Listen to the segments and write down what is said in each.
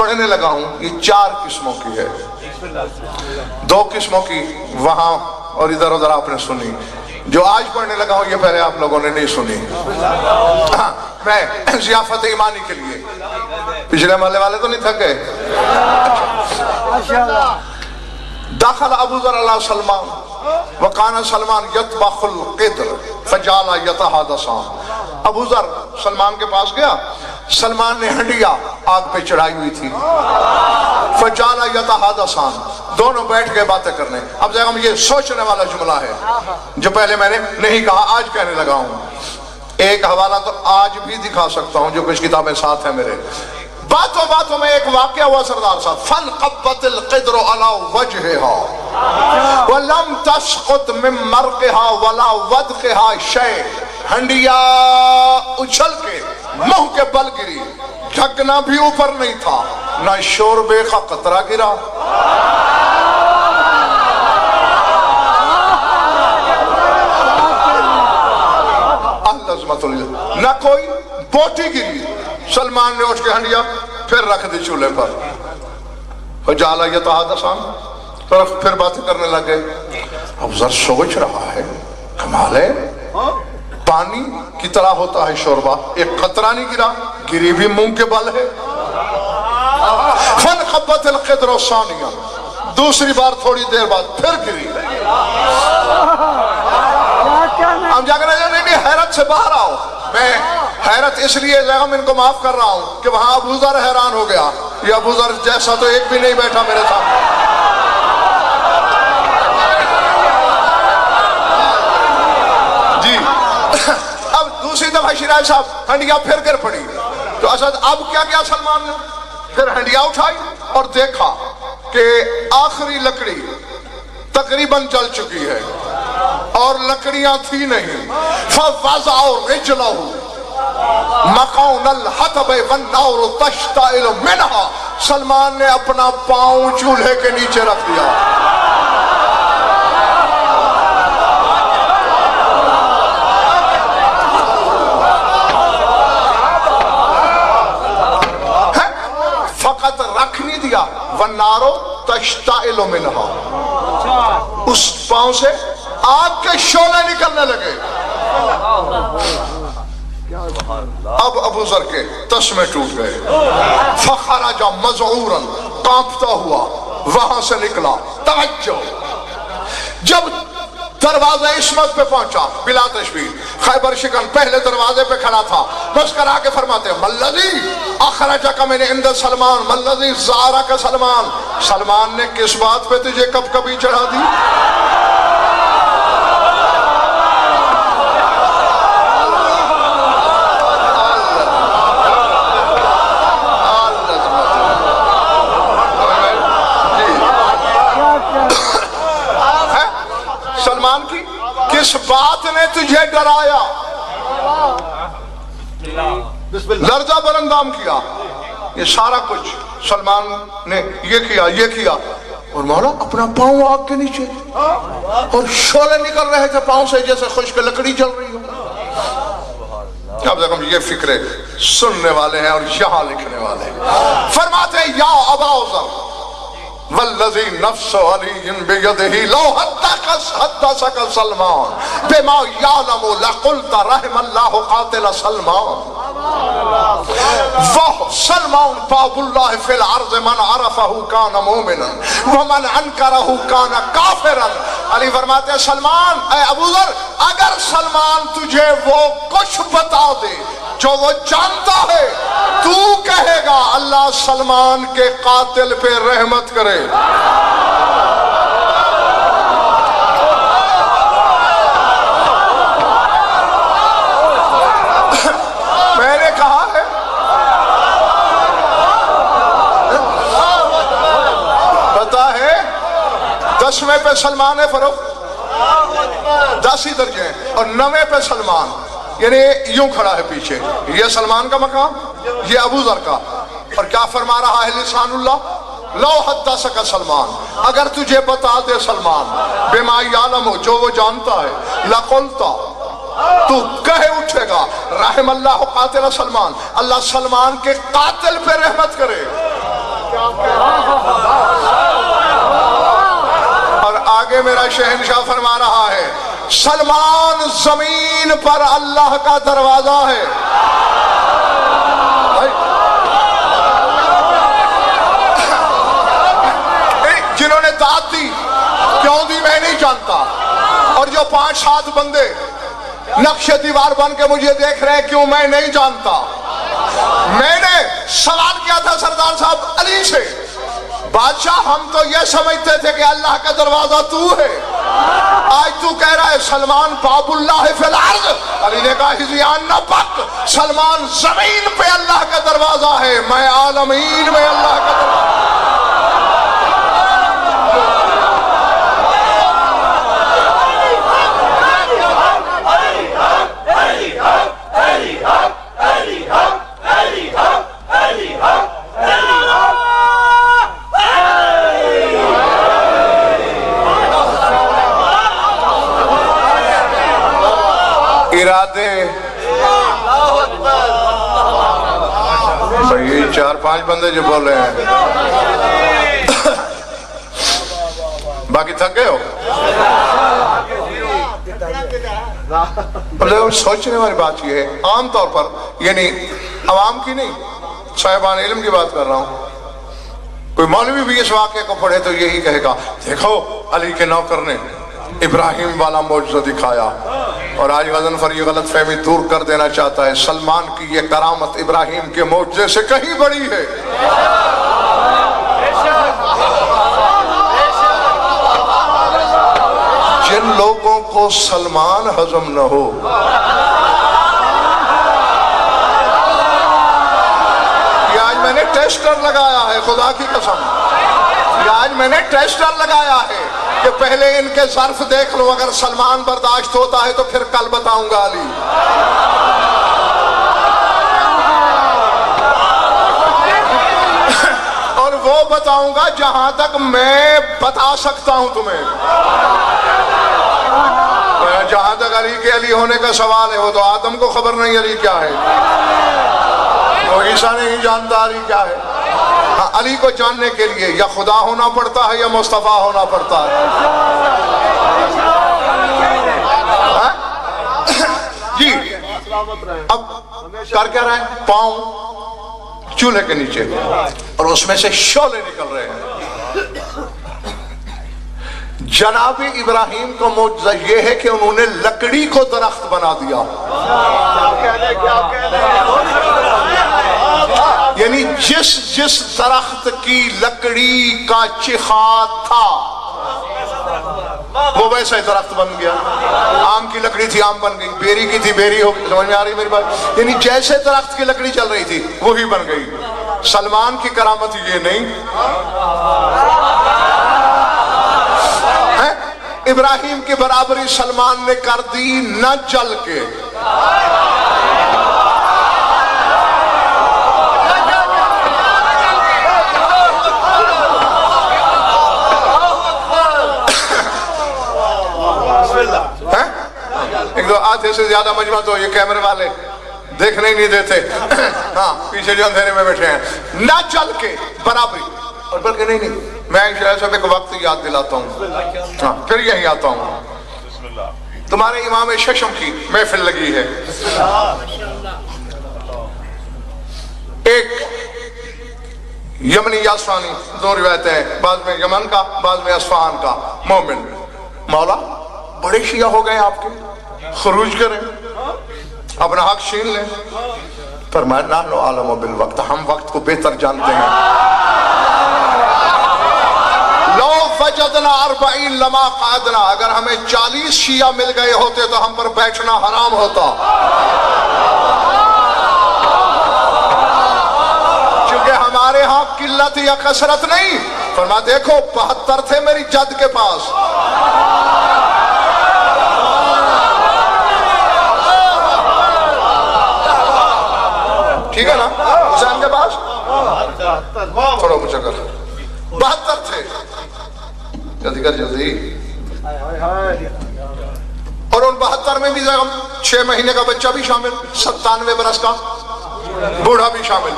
پڑھنے لگا ہوں یہ 4 قسموں کی ہے. 2 قسموں کی وہاں اور ادھر ادھر آپ نے سنی. جو آج پڑھنے لگا ہوں یہ پہلے آپ لوگوں نے نہیں سنی. میں ضیافت ایمانی کے لیے پچھلے محلے والے تو نہیں تھک گئے. داخل ابو ذر علی سلمان وکان سلمان یطبخ القدر فجعل یتحادثان. ابو ذر سلمان کے پاس گیا, سلمان نے ہنڈیا آگ پہ چڑھائی ہوئی تھی. فجعل یتحادثان, دونوں بیٹھ گئے باتیں کرنے. اب دیکھو یہ سوچنے والا جملہ ہے جو پہلے میں نے نہیں کہا, آج کہنے لگا ہوں. ایک حوالہ تو آج بھی دکھا سکتا ہوں جو کچھ کتابیں ساتھ ہیں میرے. باتوں باتوں میں ایک واقعہ ہوا سردار صاحب. فانقبت القدر على وجهها ولم تسقط من مرقها ولا ودقها شيء. ہنڈیا اچھل کے منہ کے بل گری, ڈھکنا بھی اوپر نہیں تھا, نہ شوربے کا قطرہ گرا. نہ کوئی بوٹی گری. سلمان نے اٹھ کے ہنڈیا پھر رکھ دی چولہے پر. فجعل یتحادثان, پھر باتیں کرنے لگے. اب ذر سوچ رہا ہے کمال ہے, پانی کی طرح ہوتا ہے شوربہ, ایک قطرہ نہیں گرا, گری بھی منہ کے بل ہے. فانقبت القدر ثانیہ, دوسری بار تھوڑی دیر بعد پھر گری. ہم جا کر نہیں حیرت سے باہر آؤ. میں حیرت اس لیے ان کو معاف کر رہا ہوں کہ وہاں ابو ذر حیران ہو گیا. یہ ابو ذر جیسا تو ایک بھی نہیں بیٹھا میرے سامنے. جی اب دوسری دفعہ شیراز صاحب ہنڈیا پھر گر پڑی تو اسد اب کیا کیا سلمان نے, پھر ہنڈیا اٹھائی اور دیکھا کہ آخری لکڑی تقریباً جل چکی ہے اور لکڑیاں تھی نہیں. فَوَضَعُ رِجْلَهُ مَقَوْنَ الْحَطَبِ وَالنَّارُ تَشْتَعِلُ مِنْهَا. سلمان نے اپنا پاؤں چولہے کے نیچے رکھ دیا. فقط رکھ نہیں دیا. وَالنَّارُ تَشْتَعِلُ مِنْهَا, اس پاؤں سے آگ کے شعلے نکلنے لگے. اب ابو ذر کے تسمے ٹوٹ گئے. فخرج مذعورا, کانپتا ہوا وہاں سے نکلا. توجہ, جب دروازہ عصمت پہ پہنچا بلا تشبیہ, خیبر شکن پہلے دروازے پہ کھڑا تھا, مسکرا کے فرماتے ہیں ملذی اخرجک من عند سلمان ملذی زارک سلمان. سلمان نے کس بات پہ تجھے کب کبھی چڑھا دی؟ سلمان کی کس بات نے تجھے ڈرایا؟ لرزہ برندام کیا, یہ سارا کچھ سلمان نے یہ کیا اور مولا اپنا پاؤں آگ کے نیچے اور شعلے نکل رہے تھے پاؤں سے جیسے خشک لکڑی جل رہی ہو. اب دیکھو یہ فکرے سننے والے ہیں اور یہاں لکھنے والے ہیں. فرماتے ہیں یا ابا ذر والذی نفس علی بیدہ لو حدثک سلمان بما یعلم لقلت رحم اللہ قاتل سلمان. وہ سلمان باب اللہ فی الارض من عرفہ کان مومنا ومن انکرہ کان کافرا. علی فرماتے ہیں سلمان, اے ابو ذر, اگر سلمان تجھے وہ کچھ بتا دے جو وہ جانتا ہے, تو کہے گا اللہ سلمان کے قاتل پہ رحمت کرے. میں نے کہا ہے پتا ہے 10ویں پہ سلمان ہے فروخت, 10 ہی درجے ہیں, اور 9ویں پہ سلمان, یعنی یوں کھڑا ہے پیچھے. یہ سلمان کا مقام, یہ ابو ذر کا. اور کیا فرما رہا ہے لسان اللہ, لو حدثک سلمان, اگر تجھے بتا دے سلمان بما یعلم, جو وہ جانتا ہے, لقلتا, تو کہے اٹھے گا رحم اللہ قاتل سلمان, اللہ سلمان کے قاتل پہ رحمت کرے. آگے میرا شہنشاہ فرما رہا ہے سلمان زمین پر اللہ کا دروازہ ہے. جنہوں نے داد دی کیوں دی میں نہیں جانتا, اور جو 5-7 بندے نقش دیوار بن کے مجھے دیکھ رہے ہیں کیوں میں نہیں جانتا. میں نے سوال کیا تھا سردار صاحب علی سے, بادشاہ ہم تو یہ سمجھتے تھے کہ اللہ کا دروازہ تو ہے, آج تو کہہ رہا ہے سلمان باب اللہ فی الارض. علی نے کہا ہزیان نہ پک, سلمان زمین پہ اللہ کا دروازہ ہے, میں عالمین میں اللہ کا دروازہ. ارادے یہ 4-5 بندے جو بول رہے ہیں, باقی تھک گئے ہو. سوچنے والی بات یہ ہے عام طور پر, یعنی عوام کی نہیں, صاحبان علم کی بات کر رہا ہوں. کوئی مولوی بھی اس واقعے کو پڑھے تو یہی کہے گا دیکھو علی کے نوکر نے ابراہیم والا معجزہ دکھایا, اور آج غضنفر یہ غلط فہمی دور کر دینا چاہتا ہے سلمان کی یہ کرامت ابراہیم کے معجزے سے کہیں بڑی ہے. جن لوگوں کو سلمان ہضم نہ ہو, یہ آج میں نے ٹیسٹر لگایا ہے, خدا کی قسم, یہ آج میں نے ٹیسٹر لگایا ہے کہ پہلے ان کے ظرف دیکھ لو, اگر سلمان برداشت ہوتا ہے تو پھر کل بتاؤں گا علی. اور وہ بتاؤں گا جہاں تک میں بتا سکتا ہوں تمہیں. جہاں تک علی کے علی ہونے کا سوال ہے, وہ تو آدم کو خبر نہیں علی کیا ہے, وہ عیسیٰ نہیں جانتا علی کیا ہے. ہاں, علی کو جاننے کے لیے یا خدا ہونا پڑتا ہے یا مصطفیٰ ہونا پڑتا ہے. جی اب کر کیا رہے ہیں, پاؤں چولہے کے نیچے اور اس میں سے شعلے نکل رہے ہیں. جناب ابراہیم کا معجزہ یہ ہے کہ انہوں نے لکڑی کو درخت بنا دیا. یعنی جس درخت کی لکڑی کا چخا تھا وہ ویسا ہی درخت بن گیا. آم کی لکڑی تھی آم بن گئی, بیری کی تھی بیری ہو گئی. سمجھ میں آ رہی میری بات؟ یعنی جیسے درخت کی لکڑی چل رہی تھی وہی بن گئی. سلمان کی کرامت یہ نہیں, ابراہیم کی برابری سلمان نے کر دی نہ جل کے. ایک دو آدھے سے زیادہ مجمع تو یہ کیمرے والے دیکھنے ہی نہیں دیتے, ہاں پیچھے جو اندھیرے میں بیٹھے ہیں. نہ جل کے برابری, اور بلکہ نہیں میں شاید صاحب ایک وقت یاد دلاتا ہوں, ہاں پھر یہی آتا ہوں. تمہارے امام ششم کی محفل لگی ہے, ایک یمنی یا اصفہانی, دو روایتیں ہیں, بعض میں یمن کا بعض میں اصفہان کا مومن. مولا بڑے شیعہ ہو گئے آپ کے, خروج کریں اپنا حق چھین لیں. فرمایا نحن عالم بالوقت, ہم وقت کو بہتر جانتے ہیں. لو وجدنا 40 لما قعدنا, اگر ہمیں 40 شیعہ مل گئے ہوتے تو ہم پر بیٹھنا حرام ہوتا. چونکہ ہمارے ہاں قلت یا کثرت نہیں. فرمایا دیکھو 72 تھے میری جد کے پاس, ٹھیک ہے نا, حسین کے پاس تھوڑا مجھے کر 72 تھے. جلدی کر جلدی. اور ان 72 میں بھی 6 مہینے کا بچہ بھی شامل, 97 برس کا بوڑھا بھی شامل.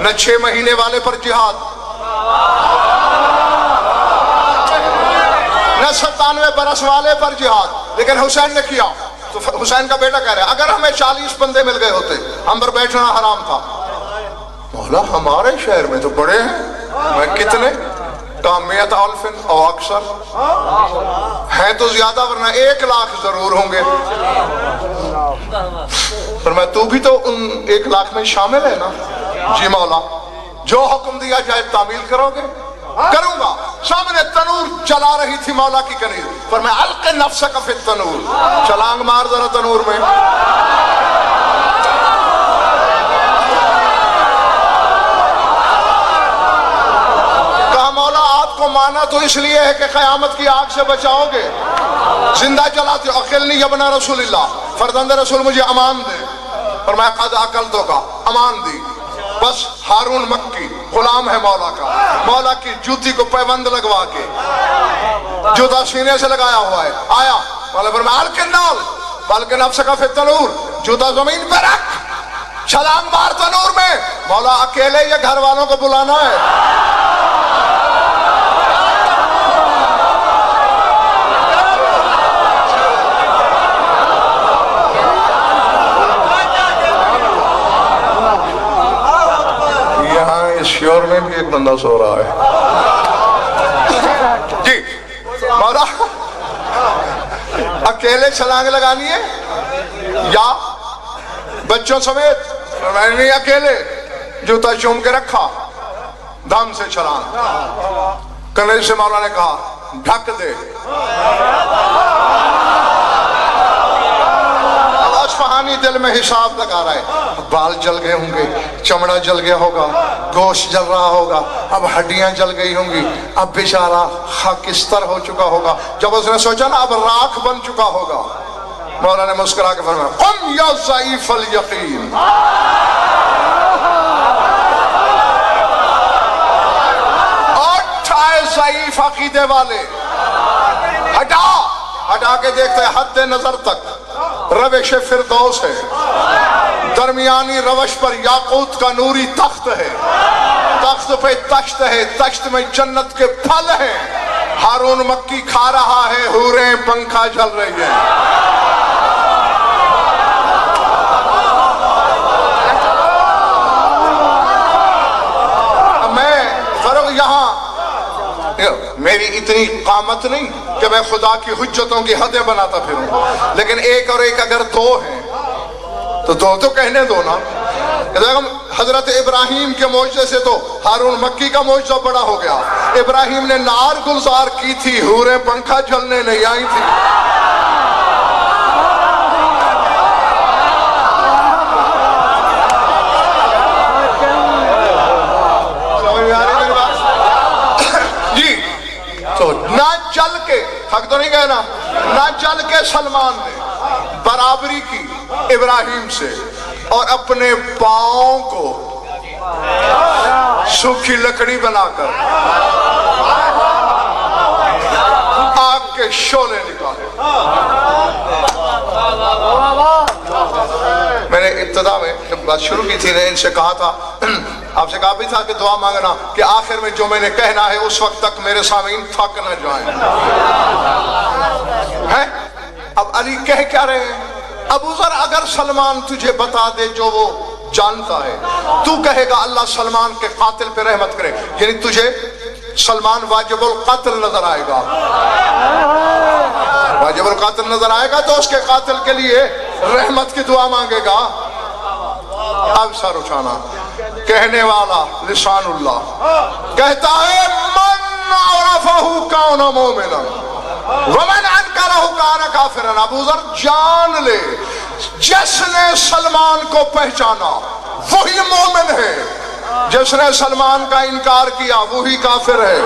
نہ 6 مہینے والے پر جہاد, نہ یا 97 برس والے پر جہاد، لیکن حسین نے کیا۔ تو حسین کا بیٹا کہہ رہا ہے اگر ہمیں 40 بندے مل گئے ہوتے ہم پر بیٹھنا حرام تھا۔ مولا ہمارے شہر میں تو بڑے ہیں، میں کتنے کام 100,000 اور اکثر ہیں تو زیادہ، ورنہ 1 لاکھ ضرور ہوں گے۔ فرمایا تو بھی تو ان 1 لاکھ میں شامل ہے نا؟ جی مولا، جو حکم دیا جائے تعمیل کرو گے؟ کروں گا۔ سامنے تنور چلا رہی تھی مولا کی کنیز، فرمایا الق نفسک فی التنور، چھلانگ مار ذرا تنور میں۔ کو مانا تو اس لیے ہے کہ قیامت کی آگ سے بچاؤ گے، زندہ چلاتے ہو۔ اقلنی یبنا رسول اللہ، فرزند رسول مجھے امان دے۔ فرمایا قد اکلتو کا، امان دی۔ بس ہارون مکی غلام ہے مولا کا، مولا کی جوتی کو پیبند لگوا کے جوتا سینے سے لگایا ہوا ہے، آیا مولا فرمایا الکنال بلکہ نفس کا فی التنور، جوتا زمین پہ رکھ، چھلانگ مار تنور میں۔ مولا اکیلے یہ گھر والوں کو بلانا ہے۔ شیور میں بھی ایک بندہ سو رہا ہے جی۔ مولا اکیلے چھلانگ لگانی ہے یا بچوں سمیت؟ میں نہیں، اکیلے جوتا چوم کے رکھا، دھم سے چھلانگ۔ کنیز سے مولا نے کہا ڈھک دے۔ اصفہانی دل میں حساب لگا رہا ہے، بال جل گئے ہوں گے، چمڑا جل گیا ہوگا، گوشت جل رہا ہوگا، اب ہڈیاں جل گئی ہوں گی، اب بیچارہ خاکستر ہو چکا ہوگا۔ جب اس نے سوچا نا اب راکھ بن چکا ہوگا، مولا نے مسکرا کے فرمایا قم یا ضعیف الیقین، اٹھائے ضعیف عقیدے والے، ہٹا کے دیکھتے ہیں حد نظر تک روش فردوس ہے، درمیانی روش پر یاقوت کا نوری تخت ہے، تخت پہ تشت ہے، تشت میں جنت کے پھل ہیں، ہارون مکی کھا رہا ہے، حوریں پنکھا جل رہی ہیں۔ میں فرق یہاں میری اتنی قامت نہیں کہ میں خدا کی حجتوں کی حدیں بناتا پھروں، لیکن ایک اور ایک اگر دو ہیں تو دو تو کہنے دو نا۔ حضرت ابراہیم کے معجزے سے تو ہارون مکی کا معجزہ بڑا ہو گیا۔ ابراہیم نے نار گلزار کی تھی، حوریں پنکھا جلنے نہیں آئی تھی۔ نہ چل کے حق تو نہیں کہنا، نہ چل کے سلمان نے برابری کی ابراہیم سے، اور اپنے پاؤں کو سوکھی لکڑی بنا کر آگ کے شعلے نکالے۔ میں نے ابتدا میں جب بات شروع کی تھی نے ان سے کہا تھا، آپ سے کہا بھی تھا کہ دعا مانگنا کہ آخر میں جو میں نے کہنا ہے اس وقت تک میرے سامعین تھک نہ جائیں۔ اب علی کہہ کیا رہے ہیں؟ ابو ذر اگر سلمان تجھے بتا دے جو وہ جانتا ہے، تو کہے گا اللہ سلمان کے قاتل پہ رحمت کرے، یعنی تجھے سلمان واجب القتل نظر آئے گا، واجب القتل نظر آئے گا تو اس کے قاتل کے لیے رحمت کی دعا مانگے گا۔ اب سر اٹھانا، کہنے والا لسان اللہ کہتا ہے من عرفہ کان مومنا ومن انکرہ کان کافرا۔ ابو ذر جان لے، جس نے سلمان کو پہچانا وہی مومن ہے، جس نے سلمان کا انکار کیا وہی کافر ہے۔